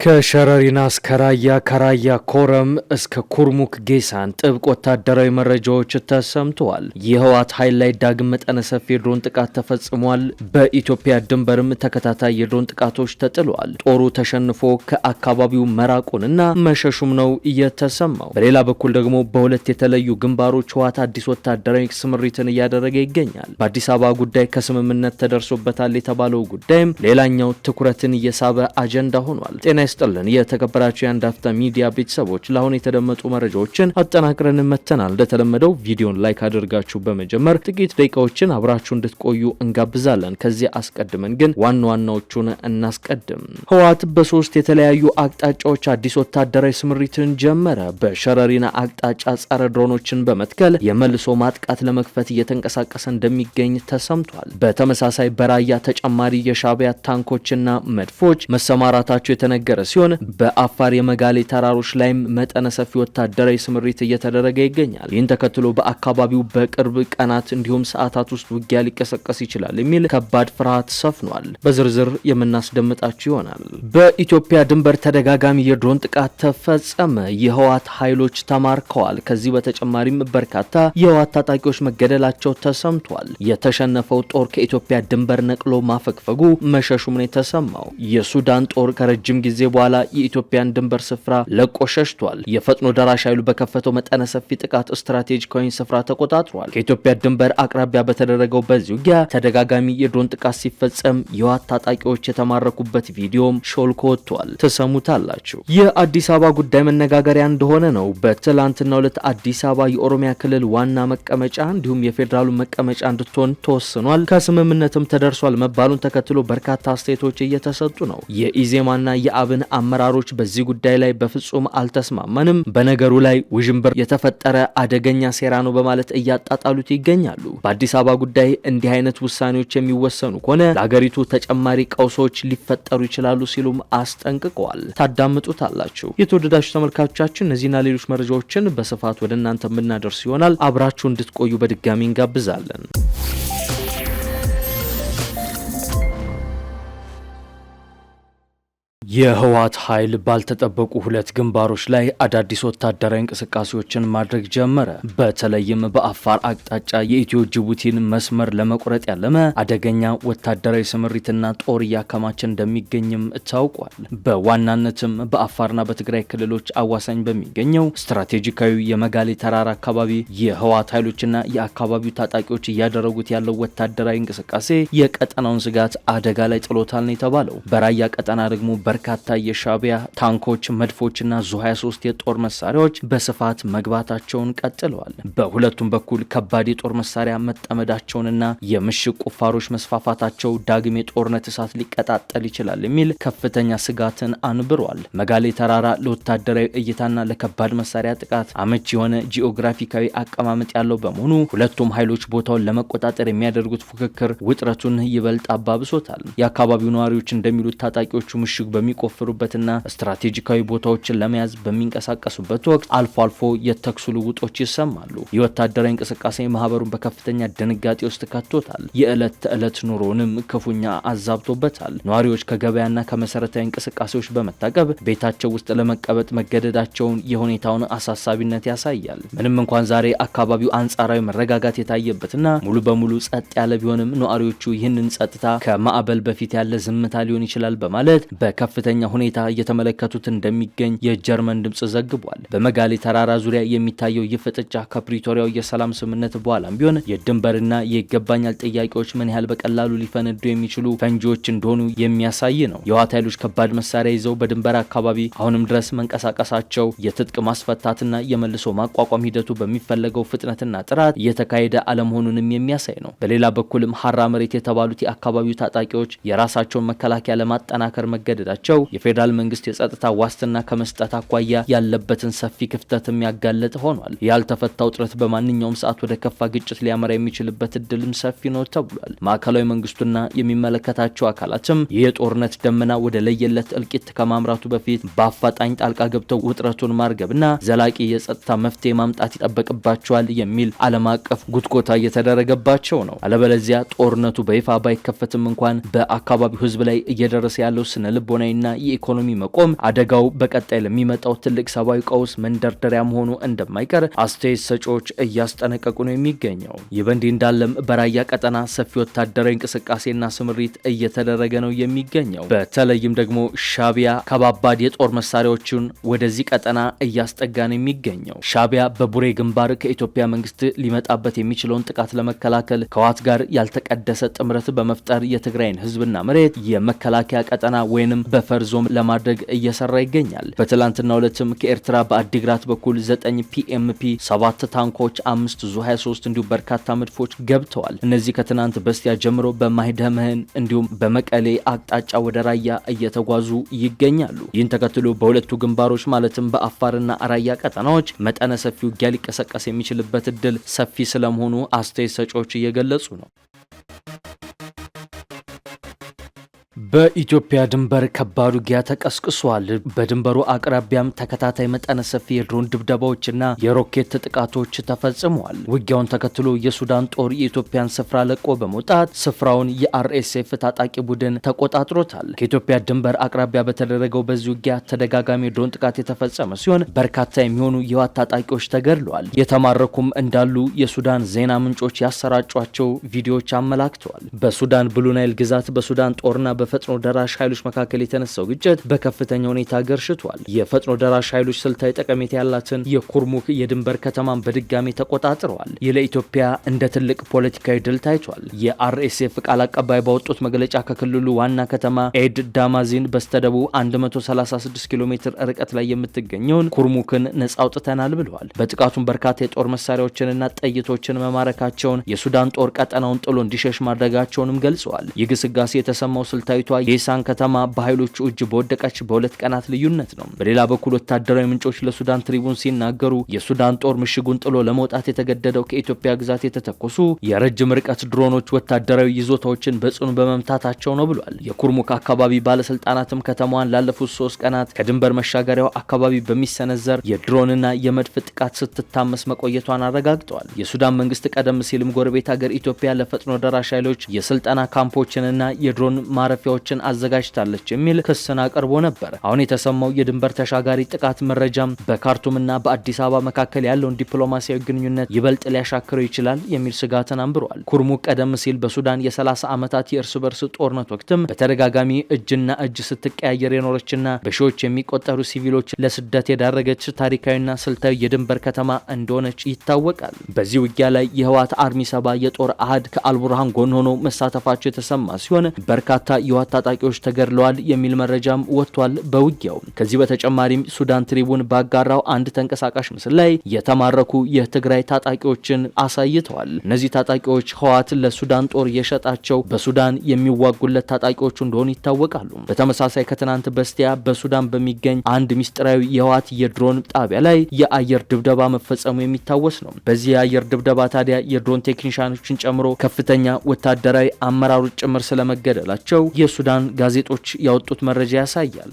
ከሸረሪና እስከ ራያ ከራያ ኮረም እስከ ኩርሙክ ጌሳን ጥብቅ ወታደራዊ መረጃዎች ተሰምተዋል። የህወሓት ኃይል ላይ ዳግም መጠነ ሰፊ የድሮን ጥቃት ተፈጽሟል። በኢትዮጵያ ድንበርም ተከታታይ የድሮን ጥቃቶች ተጥለዋል። ጦሩ ተሸንፎ ከአካባቢው መራቁንና መሸሹም ነው የተሰማው። በሌላ በኩል ደግሞ በሁለት የተለዩ ግንባሮች ህወሓት አዲስ ወታደራዊ ስምሪትን እያደረገ ይገኛል። በአዲስ አበባ ጉዳይ ከስምምነት ተደርሶበታል የተባለው ጉዳይም ሌላኛው ትኩረትን እየሳበ አጀንዳ ሆኗል። ጤና ይስጥልን የተከበራችሁ የአንድ አፍታ ሚዲያ ቤተሰቦች፣ ለአሁን የተደመጡ መረጃዎችን አጠናቅረን መተናል። እንደተለመደው ቪዲዮን ላይክ አድርጋችሁ በመጀመር ጥቂት ደቂቃዎችን አብራችሁ እንድትቆዩ እንጋብዛለን። ከዚህ አስቀድመን ግን ዋና ዋናዎቹን እናስቀድም። ህወሓት በሶስት የተለያዩ አቅጣጫዎች አዲስ ወታደራዊ ስምሪትን ጀመረ። በሸረሪና አቅጣጫ ጸረ ድሮኖችን በመትከል የመልሶ ማጥቃት ለመክፈት እየተንቀሳቀሰ እንደሚገኝ ተሰምቷል። በተመሳሳይ በራያ ተጨማሪ የሻዕቢያ ታንኮችና መድፎች መሰማራታቸው የተነገረ ሲሆን በአፋር የመጋሌ ተራሮች ላይም መጠነ ሰፊ ወታደራዊ ስምሪት እየተደረገ ይገኛል። ይህን ተከትሎ በአካባቢው በቅርብ ቀናት እንዲሁም ሰዓታት ውስጥ ውጊያ ሊቀሰቀስ ይችላል የሚል ከባድ ፍርሃት ሰፍኗል። በዝርዝር የምናስደምጣችሁ ይሆናል። በኢትዮጵያ ድንበር ተደጋጋሚ የድሮን ጥቃት ተፈጸመ። የህወሓት ኃይሎች ተማርከዋል። ከዚህ በተጨማሪም በርካታ የህወሓት ታጣቂዎች መገደላቸው ተሰምቷል። የተሸነፈው ጦር ከኢትዮጵያ ድንበር ነቅሎ ማፈግፈጉ መሸሹም ነው የተሰማው። የሱዳን ጦር ከረጅም ጊዜ በኋላ የኢትዮጵያን ድንበር ስፍራ ለቆ ሸሽቷል። የፈጥኖ ደራሽ ኃይሉ በከፈተው መጠነ ሰፊ ጥቃት ስትራቴጂካዊ ስፍራ ተቆጣጥሯል። ከኢትዮጵያ ድንበር አቅራቢያ በተደረገው በዚህ ውጊያ ተደጋጋሚ የድሮን ጥቃት ሲፈጸም የህወሓት ታጣቂዎች የተማረኩበት ቪዲዮም ሾልኮ ወጥቷል። ተሰሙታላችሁ። የአዲስ አበባ ጉዳይ መነጋገሪያ እንደሆነ ነው። በትላንትናው ዕለት አዲስ አበባ የኦሮሚያ ክልል ዋና መቀመጫ እንዲሁም የፌዴራሉ መቀመጫ እንድትሆን ተወስኗል። ከስምምነትም ተደርሷል መባሉን ተከትሎ በርካታ አስተያየቶች እየተሰጡ ነው። የኢዜማና የአብን አመራሮች በዚህ ጉዳይ ላይ በፍጹም አልተስማማንም፣ በነገሩ ላይ ውዥንብር የተፈጠረ አደገኛ ሴራ ነው በማለት እያጣጣሉት ይገኛሉ። በአዲስ አበባ ጉዳይ እንዲህ አይነት ውሳኔዎች የሚወሰኑ ከሆነ ለሀገሪቱ ተጨማሪ ቀውሶች ሊፈጠሩ ይችላሉ ሲሉም አስጠንቅቀዋል። ታዳምጡታላችሁ። የተወደዳችሁ ተመልካቾቻችን እነዚህና ሌሎች መረጃዎችን በስፋት ወደ እናንተ የምናደርስ ይሆናል። አብራችሁ እንድትቆዩ በድጋሚ እንጋብዛለን። የህወሓት ኃይል ባልተጠበቁ ሁለት ግንባሮች ላይ አዳዲስ ወታደራዊ እንቅስቃሴዎችን ማድረግ ጀመረ። በተለይም በአፋር አቅጣጫ የኢትዮ ጅቡቲን መስመር ለመቁረጥ ያለመ አደገኛ ወታደራዊ ስምሪትና ጦር እያከማቸ እንደሚገኝም ታውቋል። በዋናነትም በአፋርና በትግራይ ክልሎች አዋሳኝ በሚገኘው ስትራቴጂካዊ የመጋሌ ተራራ አካባቢ የህወሓት ኃይሎችና የአካባቢው ታጣቂዎች እያደረጉት ያለው ወታደራዊ እንቅስቃሴ የቀጠናውን ስጋት አደጋ ላይ ጥሎታል ነው የተባለው። በራያ ቀጠና ደግሞ በርካታ የሻዕቢያ ታንኮች፣ መድፎችና ዙ23 የጦር መሳሪያዎች በስፋት መግባታቸውን ቀጥለዋል። በሁለቱም በኩል ከባድ የጦር መሳሪያ መጠመዳቸውንና የምሽግ ቁፋሮች መስፋፋታቸው ዳግም የጦርነት እሳት ሊቀጣጠል ይችላል የሚል ከፍተኛ ስጋትን አንብሯል። መጋሌ ተራራ ለወታደራዊ እይታና ለከባድ መሳሪያ ጥቃት አመቺ የሆነ ጂኦግራፊካዊ አቀማመጥ ያለው በመሆኑ ሁለቱም ኃይሎች ቦታውን ለመቆጣጠር የሚያደርጉት ፉክክር ውጥረቱን ይበልጥ አባብሶታል። የአካባቢው ነዋሪዎች እንደሚሉት ታጣቂዎቹ ምሽግ በሚቆፍሩበትና ስትራቴጂካዊ ቦታዎችን ለመያዝ በሚንቀሳቀሱበት ወቅት አልፎ አልፎ የተኩስ ልውጦች ይሰማሉ። የወታደራዊ እንቅስቃሴ ማህበሩን በከፍተኛ ድንጋጤ ውስጥ ከቶታል። የዕለት ተዕለት ኑሮንም ክፉኛ አዛብቶበታል። ነዋሪዎች ከገበያና ከመሰረታዊ እንቅስቃሴዎች በመታቀብ ቤታቸው ውስጥ ለመቀመጥ መገደዳቸውን የሁኔታውን አሳሳቢነት ያሳያል። ምንም እንኳን ዛሬ አካባቢው አንጻራዊ መረጋጋት የታየበትና ሙሉ በሙሉ ጸጥ ያለ ቢሆንም ነዋሪዎቹ ይህንን ጸጥታ ከማዕበል በፊት ያለ ዝምታ ሊሆን ይችላል በማለት በከፍተኛ ሁኔታ እየተመለከቱት እንደሚገኝ የጀርመን ድምጽ ዘግቧል። በመጋሌ ተራራ ዙሪያ የሚታየው የፍጥጫ ከፕሪቶሪያው የሰላም ስምምነት በኋላም ቢሆን የድንበርና የይገባኛል ጥያቄዎች ምን ያህል በቀላሉ ሊፈነዱ የሚችሉ ፈንጂዎች እንደሆኑ የሚያሳይ ነው። የህወሓት ኃይሎች ከባድ መሳሪያ ይዘው በድንበር አካባቢ አሁንም ድረስ መንቀሳቀሳቸው የትጥቅ ማስፈታትና የመልሶ ማቋቋም ሂደቱ በሚፈለገው ፍጥነትና ጥራት እየተካሄደ አለመሆኑንም የሚያሳይ ነው። በሌላ በኩልም ሀራ መሬት የተባሉት የአካባቢው ታጣቂዎች የራሳቸውን መከላከያ ለማጠናከር መገደዳቸው የፌዴራል መንግስት የጸጥታ ዋስትና ከመስጠት አኳያ ያለበትን ሰፊ ክፍተትም ያጋለጠ ሆኗል። ያልተፈታው ጥረት በማንኛውም ሰዓት ወደ ከፋ ግጭት ሊያመራ የሚችልበት እድልም ሰፊ ነው ተብሏል። ማዕከላዊ መንግስቱና የሚመለከታቸው አካላትም የጦርነት ደመና ወደ ለየለት እልቂት ከማምራቱ በፊት በአፋጣኝ ጣልቃ ገብተው ውጥረቱን ማርገብና ዘላቂ የጸጥታ መፍትሄ ማምጣት ይጠበቅባቸዋል የሚል ዓለም አቀፍ ጉትጎታ እየተደረገባቸው ነው። አለበለዚያ ጦርነቱ በይፋ ባይከፈትም እንኳን በአካባቢው ህዝብ ላይ እየደረሰ ያለው ስነ ልቦናዊና የማህበራዊና የኢኮኖሚ መቆም አደጋው በቀጣይ ለሚመጣው ትልቅ ሰብአዊ ቀውስ መንደርደሪያ መሆኑ እንደማይቀር አስተያየት ሰጪዎች እያስጠነቀቁ ነው የሚገኘው። ይህ በእንዲህ እንዳለም በራያ ቀጠና ሰፊ ወታደራዊ እንቅስቃሴና ስምሪት እየተደረገ ነው የሚገኘው። በተለይም ደግሞ ሻቢያ ከባባድ የጦር መሳሪያዎችን ወደዚህ ቀጠና እያስጠጋ ነው የሚገኘው። ሻቢያ በቡሬ ግንባር ከኢትዮጵያ መንግስት ሊመጣበት የሚችለውን ጥቃት ለመከላከል ከዋት ጋር ያልተቀደሰ ጥምረት በመፍጠር የትግራይን ህዝብና መሬት የመከላከያ ቀጠና ወይንም በፈር ዞን ለማድረግ እየሰራ ይገኛል። በትላንትናው ዕለትም ከኤርትራ በአዲግራት በኩል 9 ፒኤምፒ 7 ታንኮች 5 ዙ 23 እንዲሁም በርካታ መድፎች ገብተዋል። እነዚህ ከትናንት በስቲያ ጀምሮ በማይደምህን እንዲሁም በመቀሌ አቅጣጫ ወደ ራያ እየተጓዙ ይገኛሉ። ይህን ተከትሎ በሁለቱ ግንባሮች ማለትም በአፋርና ራያ ቀጠናዎች መጠነ ሰፊ ውጊያ ሊቀሰቀስ የሚችልበት እድል ሰፊ ስለመሆኑ አስተያየት ሰጪዎች እየገለጹ ነው። በኢትዮጵያ ድንበር ከባድ ውጊያ ተቀስቅሷል። በድንበሩ አቅራቢያም ተከታታይ መጠነ ሰፊ የድሮን ድብደባዎችና የሮኬት ጥቃቶች ተፈጽመዋል። ውጊያውን ተከትሎ የሱዳን ጦር የኢትዮጵያን ስፍራ ለቆ በመውጣት ስፍራውን የአርኤስኤፍ ታጣቂ ቡድን ተቆጣጥሮታል። ከኢትዮጵያ ድንበር አቅራቢያ በተደረገው በዚህ ውጊያ ተደጋጋሚ የድሮን ጥቃት የተፈጸመ ሲሆን በርካታ የሚሆኑ የህወሓት ታጣቂዎች ተገድለዋል። የተማረኩም እንዳሉ የሱዳን ዜና ምንጮች ያሰራጯቸው ቪዲዮዎች አመላክተዋል። በሱዳን ብሉ ናይል ግዛት በሱዳን ጦርና በፈጥኖ ደራሽ ኃይሎች መካከል የተነሳው ግጭት በከፍተኛ ሁኔታ ገርሽቷል። የፈጥኖ ደራሽ ኃይሎች ስልታዊ ጠቀሜታ ያላትን የኩርሙክ የድንበር ከተማን በድጋሚ ተቆጣጥረዋል። ይህ ለኢትዮጵያ እንደ ትልቅ ፖለቲካዊ ድል ታይቷል። የአርኤስኤፍ ቃል አቀባይ ባወጡት መግለጫ ከክልሉ ዋና ከተማ ኤድ ዳማዚን በስተደቡብ 136 ኪሎ ሜትር ርቀት ላይ የምትገኘውን ኩርሙክን ነጻ አውጥተናል ብለዋል። በጥቃቱም በርካታ የጦር መሳሪያዎችንና ጥይቶችን መማረካቸውን፣ የሱዳን ጦር ቀጠናውን ጥሎ እንዲሸሽ ማድረጋቸውንም ገልጸዋል። ይህ ግስጋሴ የተሰማው ስልታዊ የኢሳን ከተማ በኃይሎቹ እጅ በወደቀች በሁለት ቀናት ልዩነት ነው። በሌላ በኩል ወታደራዊ ምንጮች ለሱዳን ትሪቡን ሲናገሩ የሱዳን ጦር ምሽጉን ጥሎ ለመውጣት የተገደደው ከኢትዮጵያ ግዛት የተተኮሱ የረጅም ርቀት ድሮኖች ወታደራዊ ይዞታዎችን በጽኑ በመምታታቸው ነው ብሏል። የኩርሙክ አካባቢ ባለስልጣናትም ከተማዋን ላለፉት 3 ቀናት ከድንበር መሻገሪያው አካባቢ በሚሰነዘር የድሮንና የመድፍ ጥቃት ስትታመስ መቆየቷን አረጋግጠዋል። የሱዳን መንግስት ቀደም ሲልም ጎረቤት ሀገር ኢትዮጵያ ለፈጥኖ ደራሽ ኃይሎች የስልጠና ካምፖችንና የድሮን ማረፊያዎችን አዘጋጅታለች የሚል ክስን አቅርቦ ነበር። አሁን የተሰማው የድንበር ተሻጋሪ ጥቃት መረጃም በካርቱምና በአዲስ አበባ መካከል ያለውን ዲፕሎማሲያዊ ግንኙነት ይበልጥ ሊያሻክረው ይችላል የሚል ስጋትን አንብሯል። ኩርሙክ ቀደም ሲል በሱዳን የ30 ዓመታት የእርስ በርስ ጦርነት ወቅትም በተደጋጋሚ እጅና እጅ ስትቀያየር የኖረችና በሺዎች የሚቆጠሩ ሲቪሎች ለስደት የዳረገች ታሪካዊና ስልታዊ የድንበር ከተማ እንደሆነች ይታወቃል። በዚህ ውጊያ ላይ የህወሓት አርሚ 7 የጦር አሃድ ከአልቡርሃን ጎን ሆኖ መሳተፋቸው የተሰማ ሲሆን በርካታ የህወሓት ታጣቂዎች ተገድለዋል የሚል መረጃም ወጥቷል። በውጊያው ከዚህ በተጨማሪም ሱዳን ትሪቡን ባጋራው አንድ ተንቀሳቃሽ ምስል ላይ የተማረኩ የትግራይ ታጣቂዎችን አሳይተዋል። እነዚህ ታጣቂዎች ህወሓት ለሱዳን ጦር የሸጣቸው በሱዳን የሚዋጉለት ታጣቂዎቹ እንደሆኑ ይታወቃሉ። በተመሳሳይ ከትናንት በስቲያ በሱዳን በሚገኝ አንድ ሚስጥራዊ የህወሓት የድሮን ጣቢያ ላይ የአየር ድብደባ መፈጸሙ የሚታወስ ነው። በዚህ የአየር ድብደባ ታዲያ የድሮን ቴክኒሻኖችን ጨምሮ ከፍተኛ ወታደራዊ አመራሮች ጭምር ስለመገደላቸው የሱዳን ጋዜጦች ያወጡት መረጃ ያሳያል።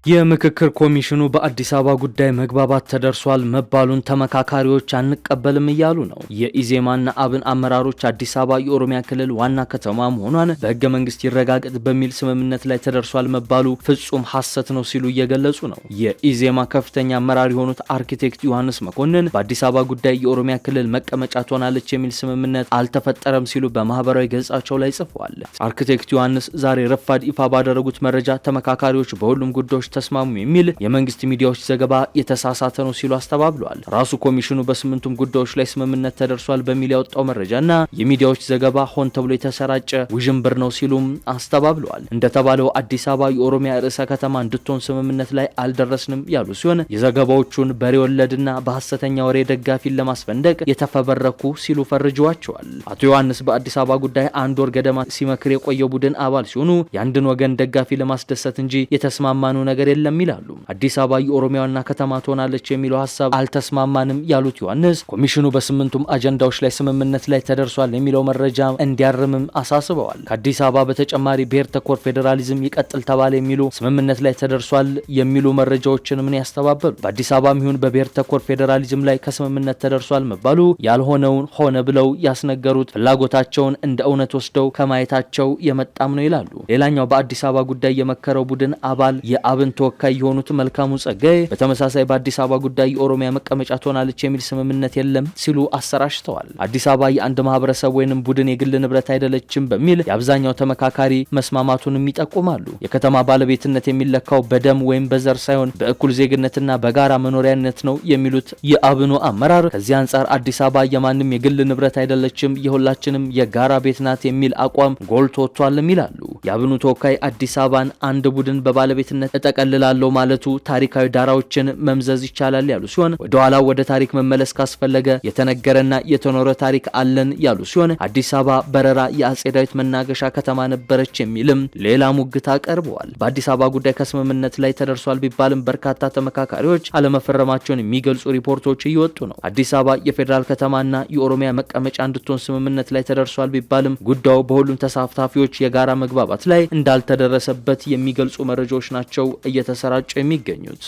የምክክር ኮሚሽኑ በአዲስ አበባ ጉዳይ መግባባት ተደርሷል መባሉን ተመካካሪዎች አንቀበልም እያሉ ነው። የኢዜማና አብን አመራሮች አዲስ አበባ የኦሮሚያ ክልል ዋና ከተማ መሆኗን በህገ መንግስት ይረጋገጥ በሚል ስምምነት ላይ ተደርሷል መባሉ ፍጹም ሐሰት ነው ሲሉ እየገለጹ ነው። የኢዜማ ከፍተኛ አመራር የሆኑት አርኪቴክት ዮሐንስ መኮንን በአዲስ አበባ ጉዳይ የኦሮሚያ ክልል መቀመጫ ትሆናለች የሚል ስምምነት አልተፈጠረም ሲሉ በማህበራዊ ገጻቸው ላይ ጽፈዋል። አርኪቴክት ዮሐንስ ዛሬ ረፋድ ይፋ ባደረጉት መረጃ ተመካካሪዎች በሁሉም ጉዳዮች ተስማሙ የሚል የመንግስት ሚዲያዎች ዘገባ የተሳሳተ ነው ሲሉ አስተባብለዋል። ራሱ ኮሚሽኑ በስምንቱም ጉዳዮች ላይ ስምምነት ተደርሷል በሚል ያወጣው መረጃና የሚዲያዎች ዘገባ ሆን ተብሎ የተሰራጨ ውዥንብር ነው ሲሉም አስተባብለዋል። እንደተባለው አዲስ አበባ የኦሮሚያ ርዕሰ ከተማ እንድትሆን ስምምነት ላይ አልደረስንም ያሉ ሲሆን የዘገባዎቹን በሬ ወለድና በሐሰተኛ ወሬ ደጋፊን ለማስፈንደቅ የተፈበረኩ ሲሉ ፈርጀዋቸዋል። አቶ ዮሐንስ በአዲስ አበባ ጉዳይ አንድ ወር ገደማ ሲመክር የቆየው ቡድን አባል ሲሆኑ የአንድን ወገን ደጋፊ ለማስደሰት እንጂ የተስማማኑ ነገር ነገር የለም ይላሉ። አዲስ አበባ የኦሮሚያ ዋና ከተማ ትሆናለች የሚለው ሐሳብ አልተስማማንም ያሉት ዮሐንስ ኮሚሽኑ በስምንቱም አጀንዳዎች ላይ ስምምነት ላይ ተደርሷል የሚለው መረጃ እንዲያርምም አሳስበዋል። ከአዲስ አበባ በተጨማሪ ብሔር ተኮር ፌዴራሊዝም ይቀጥል ተባለ የሚሉ ስምምነት ላይ ተደርሷል የሚሉ መረጃዎችን ምን ያስተባበሉ? በአዲስ አበባም ይሁን በብሔር ተኮር ፌዴራሊዝም ላይ ከስምምነት ተደርሷል መባሉ ያልሆነውን ሆነ ብለው ያስነገሩት ፍላጎታቸውን እንደ እውነት ወስደው ከማየታቸው የመጣም ነው ይላሉ። ሌላኛው በአዲስ አበባ ጉዳይ የመከረው ቡድን አባል የአብን ተወካይ የሆኑት መልካሙ ጸጋይ በተመሳሳይ በአዲስ አበባ ጉዳይ የኦሮሚያ መቀመጫ ትሆናለች የሚል ስምምነት የለም ሲሉ አሰራጭተዋል። አዲስ አበባ የአንድ ማህበረሰብ ወይንም ቡድን የግል ንብረት አይደለችም በሚል የአብዛኛው ተመካካሪ መስማማቱንም ይጠቁማሉ። የከተማ ባለቤትነት የሚለካው በደም ወይም በዘር ሳይሆን በእኩል ዜግነትና በጋራ መኖሪያነት ነው የሚሉት የአብኑ አመራር ከዚህ አንጻር አዲስ አበባ የማንም የግል ንብረት አይደለችም፣ የሁላችንም የጋራ ቤት ናት የሚል አቋም ጎልቶ ወጥቷልም ይላሉ። የአብኑ ተወካይ አዲስ አበባን አንድ ቡድን በባለቤትነት እጠቀልላለሁ ማለቱ ታሪካዊ ዳራዎችን መምዘዝ ይቻላል ያሉ ሲሆን ወደኋላ ወደ ታሪክ መመለስ ካስፈለገ የተነገረና የተኖረ ታሪክ አለን ያሉ ሲሆን አዲስ አበባ በረራ የአጼ ዳዊት መናገሻ ከተማ ነበረች የሚልም ሌላ ሙግት አቀርበዋል። በአዲስ አበባ ጉዳይ ከስምምነት ላይ ተደርሷል ቢባልም በርካታ ተመካካሪዎች አለመፈረማቸውን የሚገልጹ ሪፖርቶች እየወጡ ነው። አዲስ አበባ የፌዴራል ከተማና የኦሮሚያ መቀመጫ እንድትሆን ስምምነት ላይ ተደርሷል ቢባልም ጉዳዩ በሁሉም ተሳታፊዎች የጋራ መግባባት ላይ እንዳልተደረሰበት የሚገልጹ መረጃዎች ናቸው እየተሰራጩ የሚገኙት።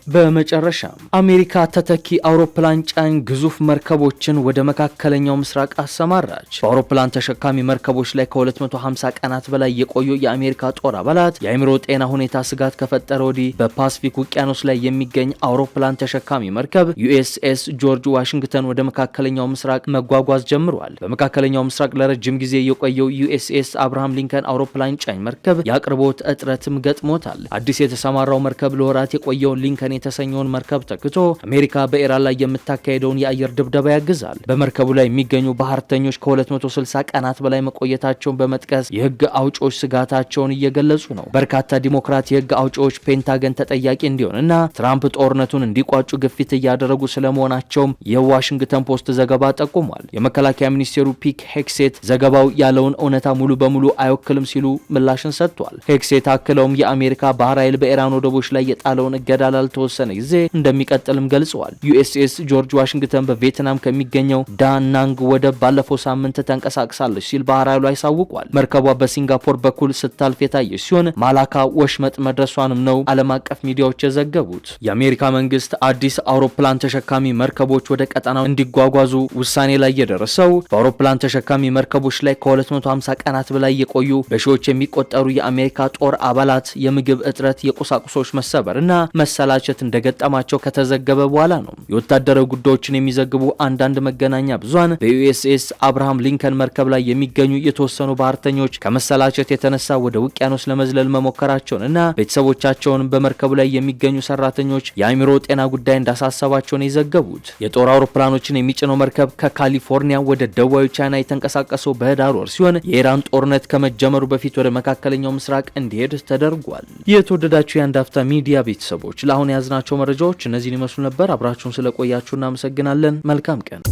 በመጨረሻ አሜሪካ ተተኪ አውሮፕላን ጫኝ ግዙፍ መርከቦችን ወደ መካከለኛው ምስራቅ አሰማራች። በአውሮፕላን ተሸካሚ መርከቦች ላይ ከ250 ቀናት በላይ የቆዩ የአሜሪካ ጦር አባላት የአእምሮ ጤና ሁኔታ ስጋት ከፈጠረ ወዲህ በፓሲፊክ ውቅያኖስ ላይ የሚገኝ አውሮፕላን ተሸካሚ መርከብ ዩኤስኤስ ጆርጅ ዋሽንግተን ወደ መካከለኛው ምስራቅ መጓጓዝ ጀምሯል። በመካከለኛው ምስራቅ ለረጅም ጊዜ የቆየው ዩኤስኤስ አብርሃም ሊንከን አውሮፕላን ጫኝ መርከብ የአቅርቦት እጥረትም ገጥሞታል። አዲስ የተሰማራው መርከብ ለወራት የቆየውን ሊንከን የተሰኘውን መርከብ ተክቶ አሜሪካ በኢራን ላይ የምታካሄደውን የአየር ድብደባ ያግዛል። በመርከቡ ላይ የሚገኙ ባህርተኞች ከ260 ቀናት በላይ መቆየታቸውን በመጥቀስ የህግ አውጪዎች ስጋታቸውን እየገለጹ ነው። በርካታ ዲሞክራት የህግ አውጪዎች ፔንታገን ተጠያቂ እንዲሆንና ትራምፕ ጦርነቱን እንዲቋጩ ግፊት እያደረጉ ስለመሆናቸውም የዋሽንግተን ፖስት ዘገባ ጠቁሟል። የመከላከያ ሚኒስቴሩ ፒክ ሄክሴት ዘገባው ያለውን እውነታ ሙሉ በሙሉ አይወክልም ሲሉ ምላሽን ሰጥቷል። ሄክሴት አክለውም የአሜሪካ ባህር ኃይል በኢራን ወደቦች ላይ የጣለውን እገዳ ላልተወሰነ ጊዜ እንደሚቀጥልም ገልጸዋል። ዩኤስኤስ ጆርጅ ዋሽንግተን በቪየትናም ከሚገኘው ዳናንግ ወደብ ባለፈው ሳምንት ተንቀሳቅሳለች ሲል ባህር ኃይሉ አሳውቋል። መርከቧ በሲንጋፖር በኩል ስታልፍ የታየች ሲሆን ማላካ ወሽመጥ መድረሷንም ነው ዓለም አቀፍ ሚዲያዎች የዘገቡት። የአሜሪካ መንግስት አዲስ አውሮፕላን ተሸካሚ መርከቦች ወደ ቀጠናው እንዲጓጓዙ ውሳኔ ላይ የደረሰው በአውሮፕላን ተሸካሚ መርከቦች ላይ ከ250 ቀናት በላይ የቆዩ በሺዎች የሚቆጠሩ የአሜሪካ ጦር አባላት የምግብ እጥረት፣ የቁሳቁሶች መሰበርና መሰላቸት እንደገጠማቸው ከተዘገበ በኋላ ነው። የወታደራዊ ጉዳዮችን የሚዘግቡ አንዳንድ መገናኛ ብዙሃን በዩኤስኤስ አብርሃም ሊንከን መርከብ ላይ የሚገኙ የተወሰኑ ባህርተኞች ከመሰላቸት የተነሳ ወደ ውቅያኖስ ለመዝለል መሞከራቸውንና ቤተሰቦቻቸውን በመርከቡ ላይ የሚገኙ ሰራተኞች የአእምሮ ጤና ጉዳይ እንዳሳሰባቸው ነው የዘገቡት። የጦር አውሮፕላኖችን የሚጭነው መርከብ ከካሊፎርኒያ ወደ ደቡባዊ ቻይና የተንቀሳቀሰው በህዳር ወር ሲሆን የኢራን ጦርነት ከመጀመሩ በፊት ወደ መካከለኛው ምስራቅ እንዲሄድ ተደርጓል። የተወደዳችሁ የአንድ አፍታ ሚዲያ ቤተሰቦች ለአሁን ያዝናቸው መረጃዎች እነዚህን ይመስሉ ነበር። አብራችሁን ስለቆያችሁ እናመሰግናለን። መልካም ቀን።